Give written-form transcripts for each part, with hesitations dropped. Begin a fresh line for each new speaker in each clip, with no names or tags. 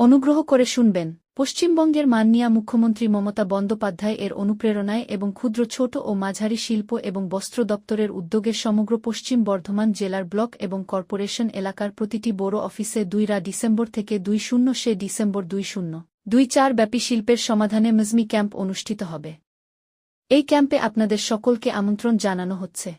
অনুগ্রহ করে শুনবেন। পশ্চিমবঙ্গের মাননীয় মুখ্যমন্ত্রী মমতা বন্দ্যোপাধ্যায় এর অনুপ্রেরণায় এবং ক্ষুদ্র ছোট ও মাঝারি শিল্প এবং বস্ত্র দপ্তরের উদ্যোগে সমগ্র পশ্চিম বর্ধমান জেলার ব্লক এবং কর্পোরেশন এলাকার প্রতিটি বড় অফিসে ২ ডিসেম্বর থেকে ২০ ডিসেম্বর ২০২৪ ব্যাপী শিল্পের সমাধানে মজমি ক্যাম্প অনুষ্ঠিত হবে। এই ক্যাম্পে আপনাদের সকলকে আমন্ত্রণ জানানো হচ্ছে।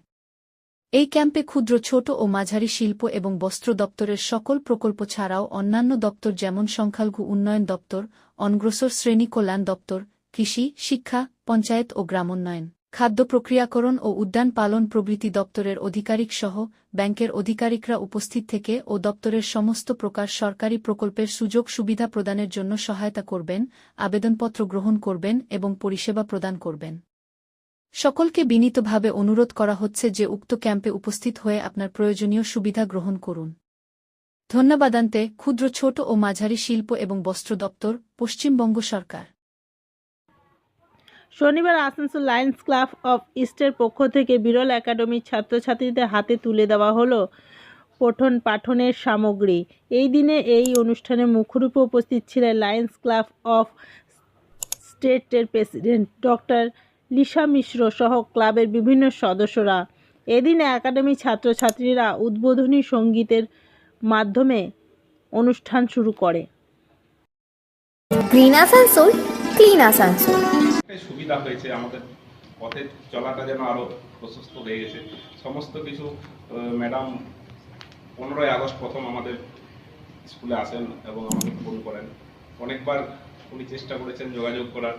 এই ক্যাম্পে ক্ষুদ্র ছোট ও মাঝারি শিল্প এবং বস্ত্র দপ্তরের সকল প্রকল্প ছাড়াও অন্যান্য দপ্তর যেমন সংখ্যালঘু উন্নয়ন দপ্তর, অনগ্রসর শ্রেণী কল্যাণ দপ্তর, কৃষি, শিক্ষা, পঞ্চায়েত ও গ্রামোন্নয়ন, খাদ্য প্রক্রিয়াকরণ ও উদ্যান পালন প্রভৃতি দপ্তরের আধিকারিকসহ ব্যাংকের আধিকারিকরা উপস্থিত থেকে ও দপ্তরের সমস্ত প্রকার সরকারি প্রকল্পের সুযোগ সুবিধা প্রদানের জন্য সহায়তা করবেন, আবেদনপত্র গ্রহণ করবেন এবং পরিষেবা প্রদান করবেন। সকলকে বিনীতভাবে অনুরোধ করা হচ্ছে যে উক্ত ক্যাম্পে উপস্থিত হয়ে আপনার প্রয়োজনীয় সুবিধা গ্রহণ করুন। ধন্যবাদান্তে ক্ষুদ্র ছোট ও মাঝারি শিল্প এবং বস্ত্র দপ্তর, পশ্চিমবঙ্গ সরকার।
শনিবার আসানসোল লায়ন্স ক্লাব অফ ইস্টের পক্ষ থেকে বিরল একাডেমির ছাত্রছাত্রীদের হাতে তুলে দেওয়া হলো পঠন পাঠনের সামগ্রী। এই দিনে এই অনুষ্ঠানে মুখরূপে উপস্থিত ছিলেন লায়ন্স ক্লাব অফ স্টেটের প্রেসিডেন্ট ডক্টর লিসা মিশ্র সহ ক্লাবের বিভিন্ন সদস্যরা। এদিনে একাডেমির ছাত্রছাত্রীরা উদ্বোধনী সঙ্গীতের মাধ্যমে অনুষ্ঠান শুরু করে।
Green Asansol, clean Asansol.
সুবিধা হয়েছে, আমাদের পথে চলাটা যেন আরো প্রশস্ত হয়ে গেছে। সমস্ত কিছু ম্যাডাম 15ই আগস্ট প্রথম আমাদের স্কুলে আসেন এবং আমাকে ফোন করেন। অনেকবার উনি চেষ্টা করেছেন যোগাযোগ করার।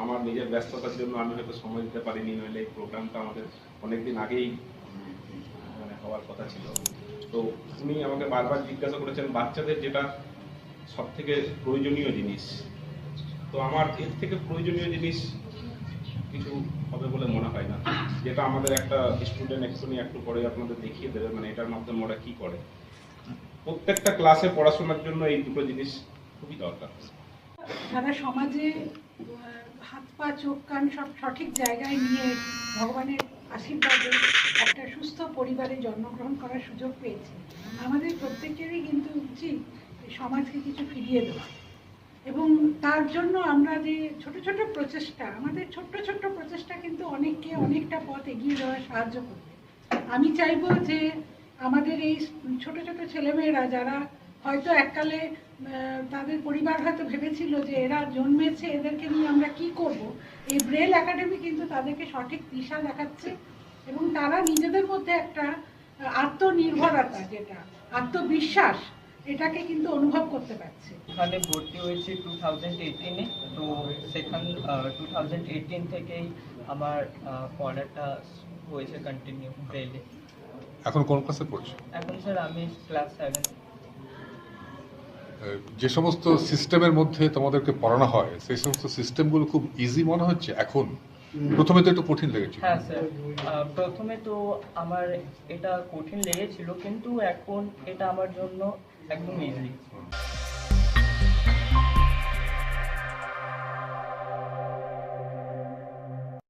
আমার নিজের ব্যস্ততার জন্য আমি হয়তো সময় দিতে পারিনি, নইলে এই প্রোগ্রামটা আমাদের অনেকদিন আগেই হওয়ার কথা ছিল। তো উনি আমাকে বারবার জিজ্ঞাসা করেছেন বাচ্চাদের যেটা সব থেকে প্রয়োজনীয় জিনিস। তো আমার এর থেকে প্রয়োজনীয় জিনিস কিছু হবে বলে মনে হয় না, যেটা আমাদের একটা স্টুডেন্ট একটু পরে আপনাদের দেখিয়ে দেবে, মানে এটার মাধ্যমে ওরা কি করে। প্রত্যেকটা ক্লাসে পড়াশোনার জন্য এই দুটো জিনিস খুবই দরকার।
সারা সমাজে হাত পা চোখ কান সব সঠিক জায়গায় নিয়ে ভগবানের আশীর্বাদে একটা সুস্থ পরিবারে জন্মগ্রহণ করার সুযোগ পেয়েছি। আমাদের প্রত্যেকেরই কিন্তু উচিত সমাজকে কিছু ফিরিয়ে দেওয়া, এবং তার জন্য আমরা যে ছোট ছোট প্রচেষ্টা, আমাদের ছোট্ট ছোট্ট প্রচেষ্টা কিন্তু অনেককে অনেকটা পথ এগিয়ে যাওয়ার সাহায্য করবে। আমি চাইবো যে আমাদের এই ছোট ছোট ছেলেমেয়েরা যারা হয়তো এককালে তাদের পরিবার হয়তো ভেবেছিল যে এরা জন্মেছে, এদেরকে নিয়ে আমরা কি করব, এই ব্রেল একাডেমি কিন্তু তাদেরকে সঠিক দিশা দেখাচ্ছে এবং তারা নিজেদের মধ্যে একটা আত্মনির্ভরতা, যেটা আত্মবিশ্বাস, এটাকে কিন্তু অনুভব করতে পারছে।
এখানে ভর্তি হয়েছি 2018-এ, তো সেখান 2018 থেকেই আমার পড়াটা হয়েছে কন্টিনিউ ব্রেলে।
এখন কোন ক্লাসে পড়ছো?
এখন স্যার আমি ক্লাস 7।
যে সমস্ত সিস্টেমের মধ্যে তোমাদেরকে পড়ানো হয় সেই সমস্ত সিস্টেমগুলো খুব ইজি মনে হচ্ছে এখন? প্রথমে তো একটু কঠিন লেগেছিল।
হ্যাঁ স্যার, প্রথমে তো আমার এটা কঠিন লেগেছিল, কিন্তু এখন এটা আমার জন্য একদম ইজি।